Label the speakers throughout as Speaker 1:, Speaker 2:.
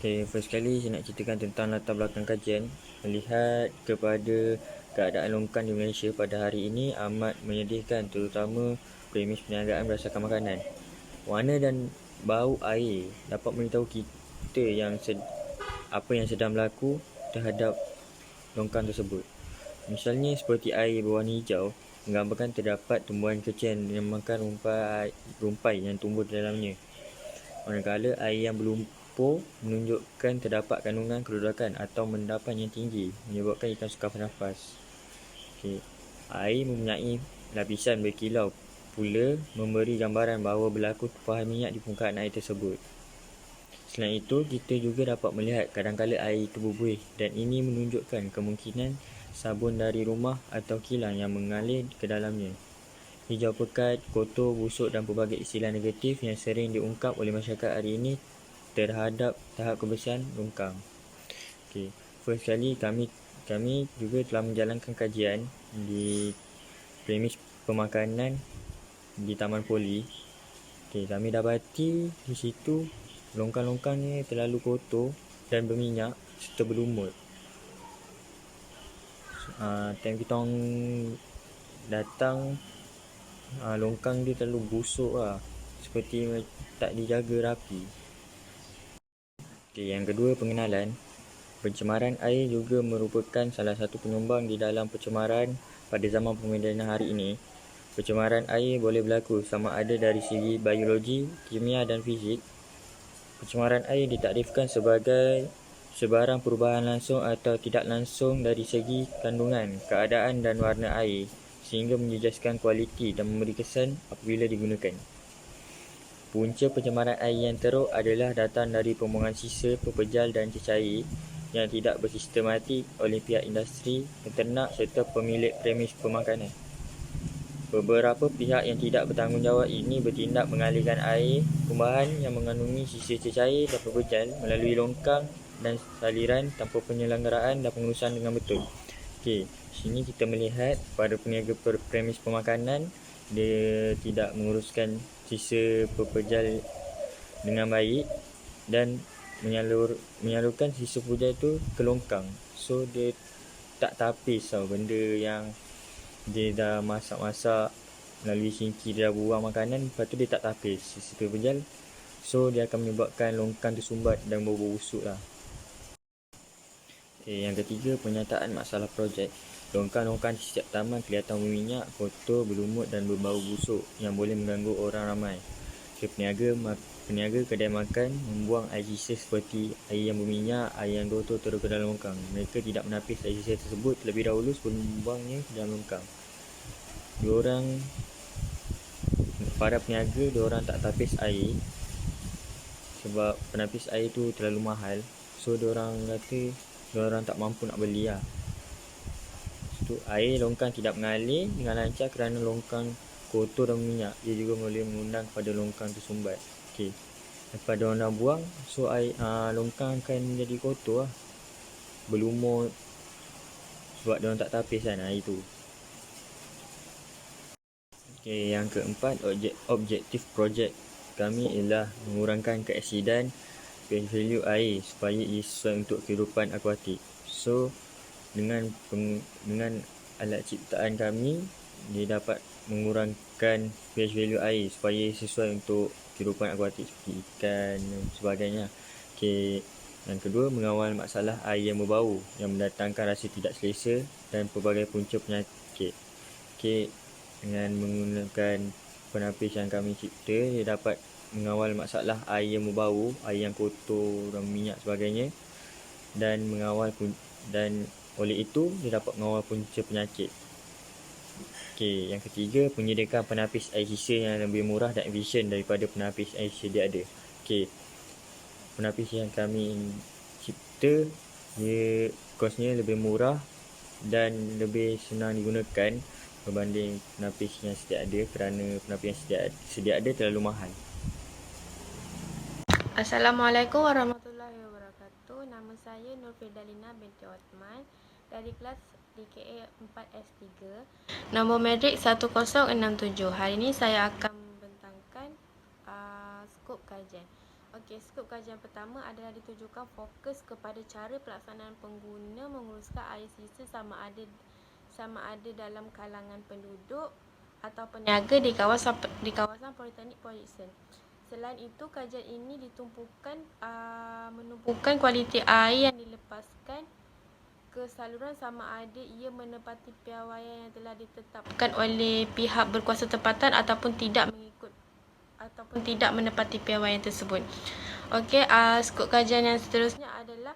Speaker 1: First kali saya nak ceritakan tentang latar belakang kajian. Melihat kepada keadaan longkang di Malaysia pada hari ini amat menyedihkan, terutama premis perniagaan berdasarkan makanan. Warna dan bau air dapat memberitahu kita apa yang sedang berlaku terhadap longkang tersebut. Misalnya seperti air berwarna hijau, menggambarkan terdapat tumbuhan kecil yang makan rumpai yang tumbuh di dalamnya. Manakala air yang berlumpur menunjukkan terdapat kandungan kerudakan atau endapan yang tinggi, menyebabkan ikan sukar bernafas. Air mempunyai lapisan berkilau pula memberi gambaran bahawa berlaku tumpahan minyak di permukaan air tersebut. Selain itu, kita juga dapat melihat kadangkala air itu berbuih dan ini menunjukkan kemungkinan sabun dari rumah atau kilang yang mengalir ke dalamnya. Hijau pekat, kotor, busuk dan pelbagai istilah negatif yang sering diungkap oleh masyarakat hari ini terhadap tahap kebersihan longkang. First kali kami juga telah menjalankan kajian di premis pemakanan di Taman Poli. Kami dapati di situ longkang-longkang ni terlalu kotor dan berminyak serta berlumut. Time kita datang, longkang dia terlalu busuk lah, seperti tak dijaga rapi. Yang kedua, pengenalan. Pencemaran air juga merupakan salah satu penyumbang di dalam pencemaran pada zaman pemodenan hari ini. Pencemaran air boleh berlaku sama ada dari segi biologi, kimia dan fizik. Pencemaran air ditakrifkan sebagai sebarang perubahan langsung atau tidak langsung dari segi kandungan, keadaan dan warna air sehingga menjejaskan kualiti dan memberi kesan apabila digunakan. Punca pencemaran air yang teruk adalah datang dari pembuangan sisa, pepejal dan cecair yang tidak bersistematik oleh pihak industri, peternak serta pemilik premis pemakanan. Beberapa pihak yang tidak bertanggungjawab ini bertindak mengalirkan air kumbahan yang mengandungi sisa cecair dan pepejal melalui longkang dan saliran tanpa penyelenggaraan dan pengurusan dengan betul. Sini kita melihat pada peniaga premis pemakanan, dia tidak menguruskan sisa pepejal dengan baik dan menyalurkan sisa pepejal itu ke longkang. So dia tak tapis benda yang dia dah masak-masak melalui sinki, dia dah buang makanan, lepas tu dia tak tapis sisa pepejal. So dia akan menyebabkan longkang tersumbat dan bau-bau busuk lah. Yang ketiga, penyataan masalah projek. Longkang-longkang di setiap taman kelihatan berminyak, kotor, berlumut dan berbau busuk yang boleh mengganggu orang ramai. Peniaga kedai makan membuang air sisa seperti air yang berminyak, air yang kotor terus ke dalam longkang. Mereka tidak menapis air sisa tersebut terlebih dahulu sebelum membuangnya ke dalam longkang. Para peniaga, diorang tak tapis air sebab penapis air tu terlalu mahal. So diorang kata diorang tak mampu nak beli lah. Air longkang tidak mengalir dengan lancar kerana longkang kotor dan minyak. Dia juga boleh mengundang kepada longkang tersumbat. Lepas diorang dah buang, so air longkang akan jadi kotor lah, berlumut sebab diorang tak tapis kan air tu. Yang keempat, objektif projek kami ialah mengurangkan keaksidan pH value air supaya ia sesuai untuk kehidupan akuatik. So dengan alat ciptaan kami, dia dapat mengurangkan pH value air supaya sesuai untuk kehidupan akuatik seperti ikan dan sebagainya. Yang kedua, mengawal masalah air yang berbau yang mendatangkan rasa tidak selesa dan pelbagai punca penyakit. Dengan menggunakan penapis yang kami cipta, dia dapat mengawal masalah air yang berbau, air yang kotor dan minyak sebagainya, dan oleh itu dia dapat mengawal punca penyakit. Yang ketiga, menyediakan penapis air sisa yang lebih murah dan efisien daripada penapis air sedia ada. Penapis yang kami cipta, dia kosnya lebih murah dan lebih senang digunakan berbanding penapis yang sedia ada kerana penapis yang sedia ada terlalu mahal.
Speaker 2: Assalamualaikum warahmatullahi wabarakatuh. Nama saya Nur Firdalina binti Othman dari kelas DKA 4S3, nombor matrik 1067. Hari ini saya akan membentangkan skop kajian. Okey, skop kajian pertama adalah ditujukan fokus kepada cara pelaksanaan pengguna menguruskan air sisa sama ada dalam kalangan penduduk atau peniaga di kawasan politeknik Port Selain itu, kajian ini menumpukan kualiti air yang dilepaskan ke saluran sama ada ia menepati piawaian yang telah ditetapkan oleh pihak berkuasa tempatan ataupun tidak menepati piawaian tersebut. Okey, skop kajian yang seterusnya adalah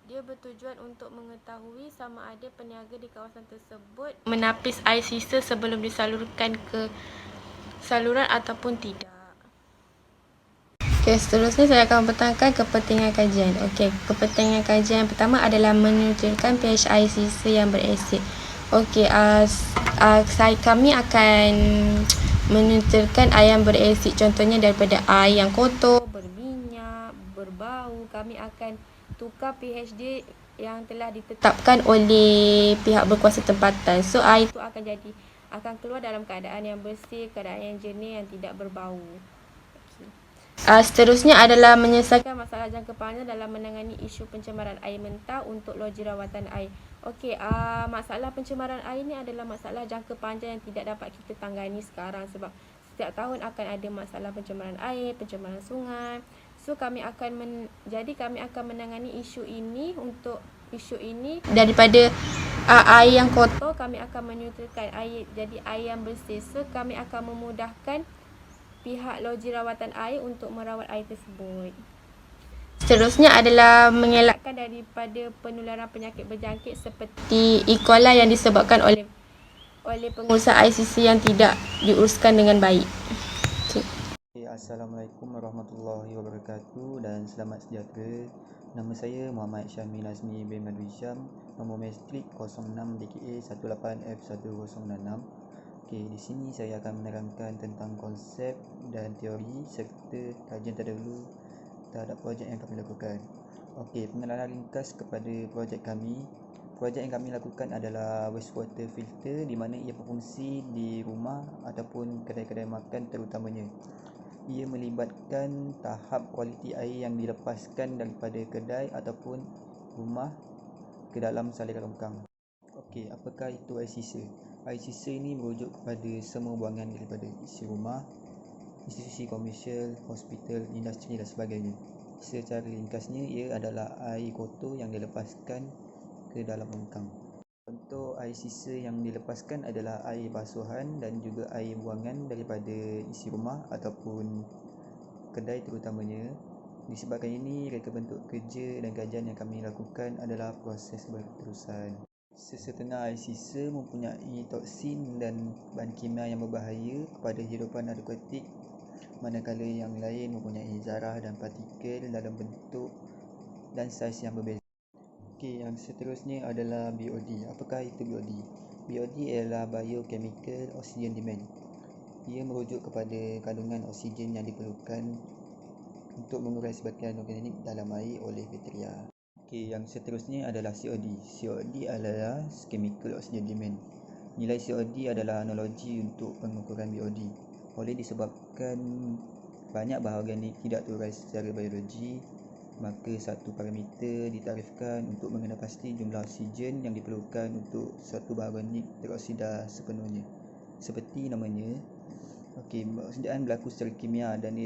Speaker 2: dia bertujuan untuk mengetahui sama ada peniaga di kawasan tersebut menapis air sisa sebelum disalurkan ke saluran ataupun tidak. Okey, seterusnya saya akan petangkan kepentingan kajian. Okey, kepentingan kajian pertama adalah menentukan pH air sisa yang berasid. Okey, kami akan menentukan air yang berasid, contohnya daripada air yang kotor, berminyak, berbau. Kami akan tukar pH dia yang telah ditetapkan oleh pihak berkuasa tempatan. So, air itu akan keluar dalam keadaan yang bersih, keadaan yang jernih, yang tidak berbau. Seterusnya adalah menyelesaikan masalah jangka panjang dalam menangani isu pencemaran air mentah untuk loji rawatan air. Okey, masalah pencemaran air ni adalah masalah jangka panjang yang tidak dapat kita tangani sekarang sebab setiap tahun akan ada masalah pencemaran air, pencemaran sungai. So kami akan menangani isu ini daripada air yang kotor kami akan menyutrakan air jadi air yang bersih. So kami akan memudahkan pihak loji rawatan air untuk merawat air tersebut. Seterusnya adalah mengelakkan daripada penularan penyakit berjangkit seperti E. coli yang disebabkan oleh pengurusan air sisa yang tidak diuruskan dengan baik.
Speaker 1: Assalamualaikum warahmatullahi wabarakatuh dan selamat sejahtera. Nama saya Muhammad Syamil Azmi bin Madwi Syam, nombor matrik 06 DKA 18F1066. Okey, di sini saya akan menerangkan tentang konsep dan teori serta kajian terdahulu terhadap projek yang kami lakukan. Okey, pengenalan ringkas kepada projek kami. Projek yang kami lakukan adalah wastewater filter di mana ia berfungsi di rumah ataupun kedai-kedai makan terutamanya. Ia melibatkan tahap kualiti air yang dilepaskan daripada kedai ataupun rumah ke dalam saliran longkang. Okey, apakah itu air sisa? Air sisa ini merujuk kepada semua buangan daripada isi rumah, institusi komersial, hospital, industri dan sebagainya. Secara ringkasnya, ia adalah air kotor yang dilepaskan ke dalam longkang. Contoh air sisa yang dilepaskan adalah air basuhan dan juga air buangan daripada isi rumah ataupun kedai terutamanya. Disebabkan ini, reka bentuk kerja dan kajian yang kami lakukan adalah proses berterusan. Sesetengah air sisa mempunyai toksin dan bahan kimia yang berbahaya kepada hidupan akuatik, manakala yang lain mempunyai zarah dan partikel dalam bentuk dan saiz yang berbeza. Okey, yang seterusnya adalah BOD. Apakah itu BOD? BOD ialah Biochemical Oxygen Demand. Ia merujuk kepada kandungan oksigen yang diperlukan untuk mengurai sebahagian organik dalam air oleh bakteria. Okey, yang seterusnya adalah COD. COD adalah Chemical Oxygen Demand. Nilai COD adalah analogi untuk pengukuran BOD. Oleh disebabkan banyak bahan organik tidak terurai secara biologi, maka satu parameter ditarifkan untuk mengenal pasti jumlah oksigen yang diperlukan untuk suatu bahan organik teroksida sepenuhnya. Seperti namanya, peroksidan berlaku secara kimia dan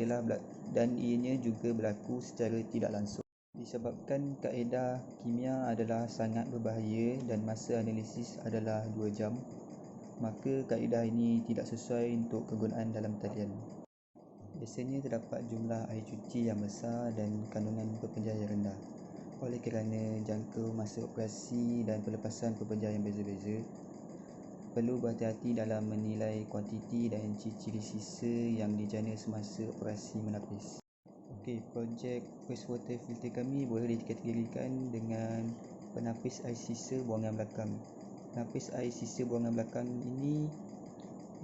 Speaker 1: ianya juga berlaku secara tidak langsung. Disebabkan kaedah kimia adalah sangat berbahaya dan masa analisis adalah 2 jam, maka kaedah ini tidak sesuai untuk kegunaan dalam talian. Biasanya terdapat jumlah air cuci yang besar dan kandungan pepenjar yang rendah. Oleh kerana jangka masa operasi dan pelepasan pepenjar yang beza-beza, perlu berhati-hati dalam menilai kuantiti dan ciri-ciri sisa yang dijana semasa operasi menapis. Okey, projek wastewater filter kami boleh dikategorikan dengan penapis air sisa buangan belakang. Penapis air sisa buangan belakang ini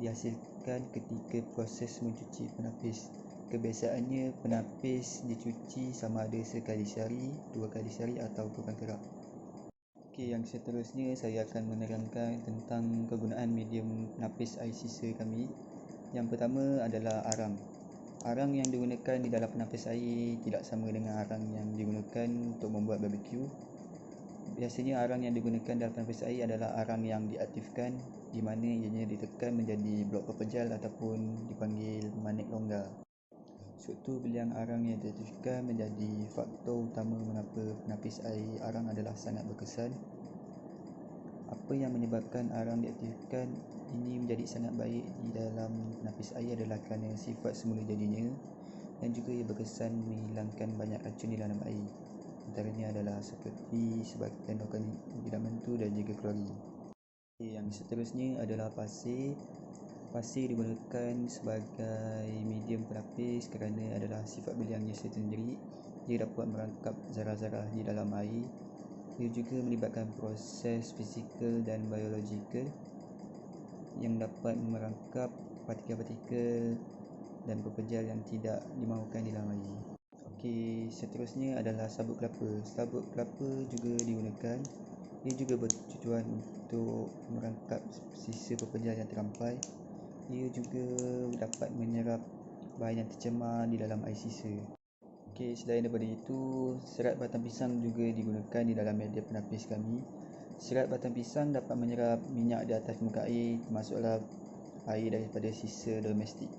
Speaker 1: dihasilkan ketika proses mencuci penapis. Kebiasaannya penapis dicuci sama ada sekali sehari, 2 kali sehari atau kurang kerap. Okey, yang seterusnya saya akan menerangkan tentang kegunaan medium penapis air sisa kami. Yang pertama adalah arang.
Speaker 3: Arang yang digunakan di dalam penapis air tidak sama dengan arang yang digunakan untuk membuat barbecue. Biasanya arang yang digunakan dalam penapis air adalah arang yang diaktifkan, di mana ianya ditekan menjadi blok pepejal ataupun dipanggil manik longgar. Sebab tu biliang arang yang diaktifkan menjadi faktor utama mengapa penapis air arang adalah sangat berkesan. Apa yang menyebabkan arang diaktifkan ini menjadi sangat baik di dalam penapis air adalah kerana sifat semula jadinya dan juga ia berkesan menghilangkan banyak racun di dalam air. Antaranya adalah seperti sebahagian organik di dalam itu dan juga klori. Yang seterusnya adalah pasir. Pasir digunakan sebagai medium penapis kerana adalah sifat biliangnya sendiri. Dia dapat merangkap zarah-zarah di dalam air. Ia juga melibatkan proses fizikal dan biologikal yang dapat merangkap partikel-partikel dan pepejal yang tidak dimahukan di dalam air. Okey, seterusnya adalah sabut kelapa. Sabut kelapa juga digunakan. Ia juga bertujuan untuk merangkap sisa pepejal yang terampai. Ia juga dapat menyerap bahan yang tercemar di dalam air sisa. Okey, selain daripada itu, serat batang pisang juga digunakan di dalam media penapis kami. Serat batang pisang dapat menyerap minyak di atas muka air, termasuklah air daripada sisa domestik.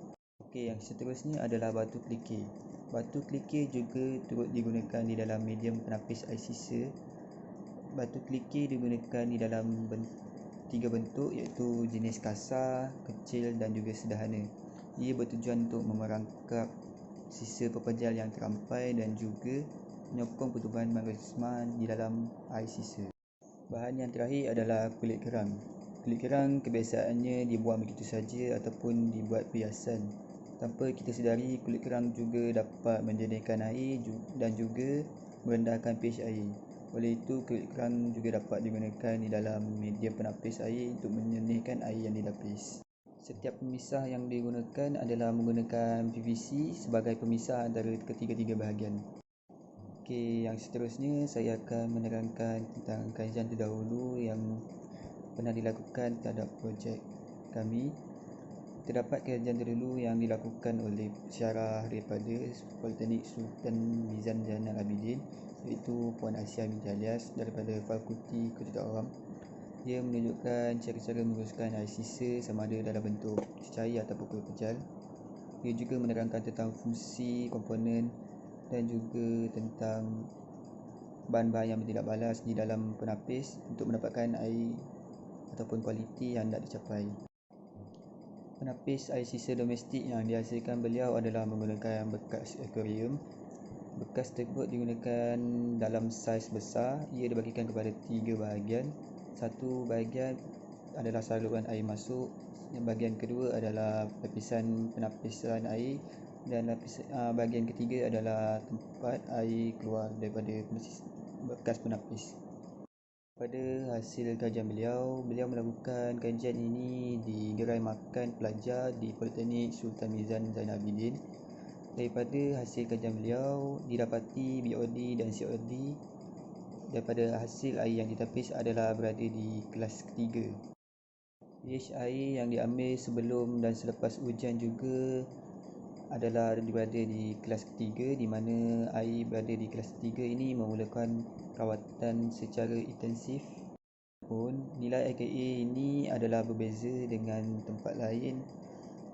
Speaker 3: Okey, yang seterusnya adalah batu kerikil. Batu kerikil juga turut digunakan di dalam medium penapis air sisa. Batu kerikil digunakan di dalam tiga bentuk, iaitu jenis kasar, kecil dan juga sederhana. Ia bertujuan untuk merangkap sisa pepejal yang terampai dan juga menyokong pertumbuhan magma di dalam air sisa. Bahan yang terakhir adalah kulit kerang. Kulit kerang kebiasaannya dibuang begitu saja ataupun dibuat perhiasan. Tanpa kita sedari, kulit kerang juga dapat menjernihkan air dan juga merendahkan pH air. Oleh itu, kulit kerang juga dapat digunakan di dalam media penapis air untuk menjernihkan air yang didapis. Setiap pemisah yang digunakan adalah menggunakan PVC sebagai pemisah antara ketiga-tiga bahagian. Okey, yang seterusnya saya akan menerangkan tentang kajian terdahulu yang pernah dilakukan terhadap projek kami. Terdapat kajian terdahulu yang dilakukan oleh pensyarah daripada Politeknik Sultan Mizan Zainal Abidin, iaitu Puan Asia binti Alias daripada Fakulti Kejuruteraan Awam. Dia menunjukkan cara-cara menguruskan air sisa sama ada dalam bentuk cair ataupun pepejal. Dia juga menerangkan tentang fungsi komponen dan juga tentang bahan-bahan yang tidak balas di dalam penapis untuk mendapatkan air ataupun kualiti yang hendak dicapai. Penapis air sisa domestik yang dihasilkan beliau adalah menggunakan bekas akuarium. Bekas tersebut digunakan dalam saiz besar. Ia dibagikan kepada tiga bahagian. Satu bahagian adalah saluran air masuk, yang bahagian kedua adalah lapisan penapisan air dan bahagian ketiga adalah tempat air keluar daripada bekas penapis. Pada hasil kajian beliau melakukan kajian ini di gerai makan pelajar di Politeknik Sultan Mizan Zainal Abidin. Daripada hasil kajian beliau, didapati BOD dan COD daripada hasil air yang ditapis adalah berada di kelas ketiga. pH air yang diambil sebelum dan selepas ujian juga adalah berada di kelas ketiga, di mana air berada di kelas ketiga ini memerlukan rawatan secara intensif. Pun nilai AKA ini adalah berbeza dengan tempat lain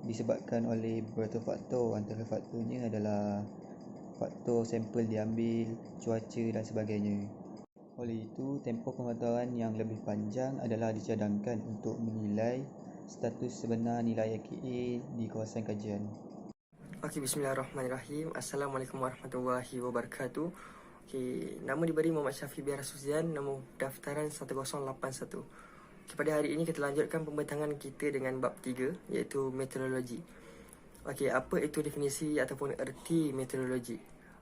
Speaker 3: disebabkan oleh beberapa faktor. Antara faktornya adalah faktor sampel diambil, cuaca dan sebagainya. Oleh itu, tempoh pemantauan yang lebih panjang adalah dicadangkan untuk menilai status sebenar nilai AKA di kawasan kajian.
Speaker 4: Okey, bismillahirrahmanirrahim. Assalamualaikum warahmatullahi wabarakatuh. Okey, nama diberi Muhammad Syafiq bin Rasuzian, nombor daftaran 1081. Okay, pada hari ini kita lanjutkan pembentangan kita dengan bab 3, iaitu meteorologi. Okey, apa itu definisi ataupun erti meteorologi?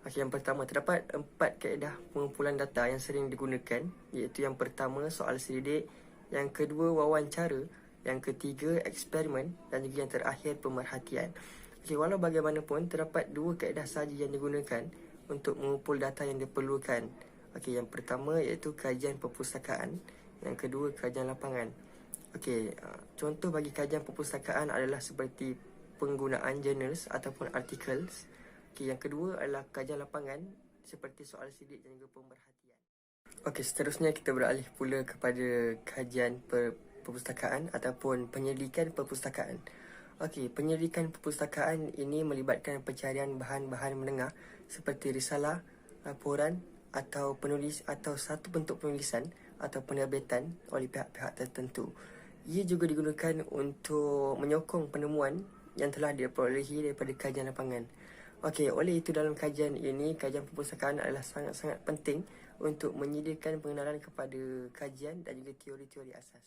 Speaker 4: Okey, yang pertama, terdapat 4 kaedah pengumpulan data yang sering digunakan, iaitu yang pertama soal selidik, yang kedua wawancara, yang ketiga eksperimen dan juga yang terakhir pemerhatian. Okey, walau bagaimanapun terdapat 2 kaedah sahaja yang digunakan untuk mengumpul data yang diperlukan. Okey, yang pertama iaitu kajian perpustakaan, yang kedua kajian lapangan. Okey, contoh bagi kajian perpustakaan adalah seperti penggunaan journals ataupun articles. Okey, yang kedua adalah kajian lapangan seperti soal sidik dan juga pemerhatian. Okey, seterusnya kita beralih pula kepada kajian perpustakaan ataupun penyelidikan perpustakaan. Okey, penyelidikan perpustakaan ini melibatkan pencarian bahan-bahan menengah seperti risalah, laporan atau penulis atau satu bentuk penulisan atau penerbitan oleh pihak-pihak tertentu. Ia juga digunakan untuk menyokong penemuan yang telah diperolehi daripada kajian lapangan. Okey, oleh itu dalam kajian ini, kajian perpustakaan adalah sangat-sangat penting untuk menyediakan pengenalan kepada kajian dan juga teori-teori asas.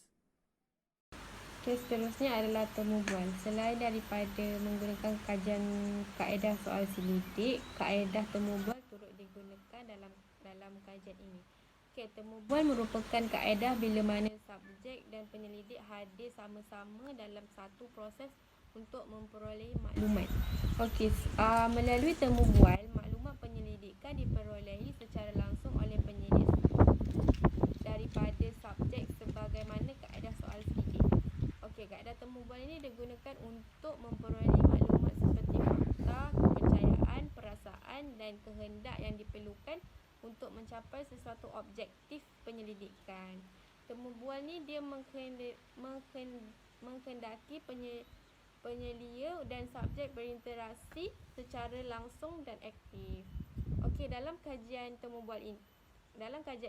Speaker 2: Okey, seterusnya adalah temu bual. Selain daripada menggunakan kajian kaedah soal selidik, kaedah temu bual turut digunakan dalam kajian ini. Okey, temu bual merupakan kaedah bila mana subjek dan penyelidik hadir sama-sama dalam satu proses untuk memperoleh maklumat. Okey, melalui temu bual, maklumat penyelidikan diperolehi secara langsung oleh penyelidik daripada subjek sebagaimana kaedah soal selidik. Okey, kaedah temu bual ini digunakan untuk memperoleh maklumat seperti fakta, kepercayaan, perasaan dan kehendak yang diperlukan untuk mencapai sesuatu objektif penyelidikan. Temu bual ni dia menghendaki penyelia dan subjek berinteraksi secara langsung dan aktif. Okey, dalam kajian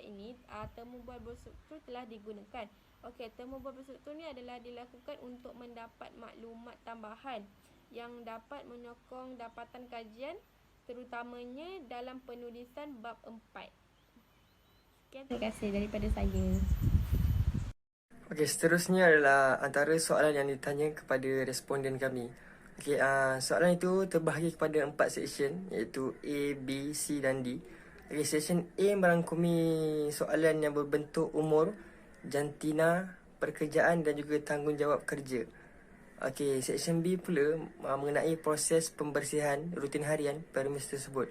Speaker 2: ini, temu bual berstruktur telah digunakan. Okey, temu bual berstruktur ni adalah dilakukan untuk mendapat maklumat tambahan yang dapat menyokong dapatan kajian, terutamanya dalam penulisan bab 4. Sekian, terima kasih daripada saya.
Speaker 4: Okey, seterusnya adalah antara soalan yang ditanya kepada responden kami. Okey, soalan itu terbahagi kepada 4 seksyen iaitu A, B, C dan D. Okey, seksyen A merangkumi soalan yang berbentuk umur, jantina, pekerjaan dan juga tanggungjawab kerja. Okey, seksyen B pula mengenai proses pembersihan rutin harian premis tersebut.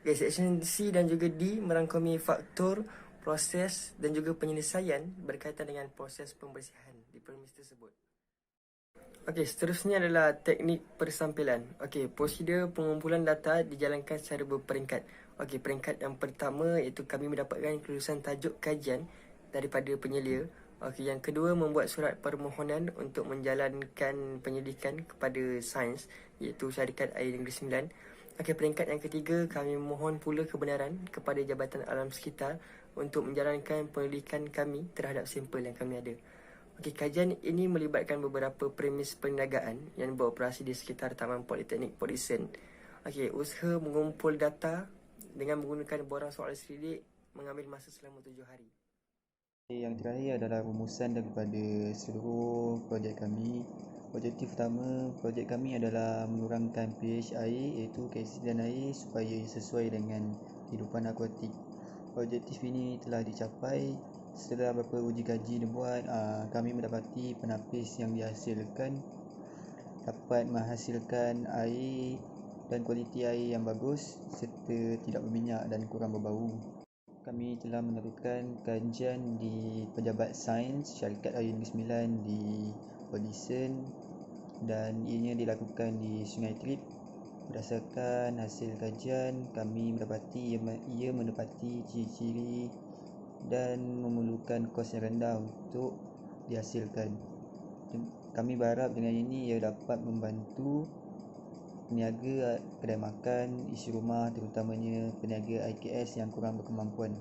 Speaker 4: Okey, seksyen C dan juga D merangkumi faktor, proses dan juga penyelesaian berkaitan dengan proses pembersihan di premis tersebut. Okey, seterusnya adalah teknik persampilan. Okey, prosedur pengumpulan data dijalankan secara berperingkat. Okey, peringkat yang pertama iaitu kami mendapatkan kelulusan tajuk kajian daripada penyelia. Okey, yang kedua membuat surat permohonan untuk menjalankan penyelidikan kepada sains iaitu Syarikat Air Negeri Sembilan. Okey, peringkat yang ketiga kami memohon pula kebenaran kepada Jabatan Alam Sekitar untuk menjalankan penyelidikan kami terhadap sampel yang kami ada. Okey, kajian ini melibatkan beberapa premis perniagaan yang beroperasi di sekitar Taman Politeknik Port Dickson. Okey, usaha mengumpul data dengan menggunakan borang soal selidik mengambil masa selama 7 hari.
Speaker 3: Yang terakhir adalah rumusan daripada seluruh projek kami. Objektif utama projek kami adalah mengurangkan pH air iaitu keasidan air supaya sesuai dengan kehidupan akuatik. Objektif ini telah dicapai setelah beberapa uji kaji dibuat. Kami mendapati penapis yang dihasilkan dapat menghasilkan air dan kualiti air yang bagus serta tidak berminyak dan kurang berbau. Kami telah menerukan kajian di Pejabat Sains Syarikat Air Negeri Sembilan di Port Dickson dan ianya dilakukan di Sungai Trip. Berdasarkan hasil kajian, kami mendapati ia menepati ciri-ciri dan memerlukan kos yang rendah untuk dihasilkan. Kami berharap dengan ini ia dapat membantu peniaga kedai makan isi rumah, terutamanya peniaga IKS yang kurang berkemampuan.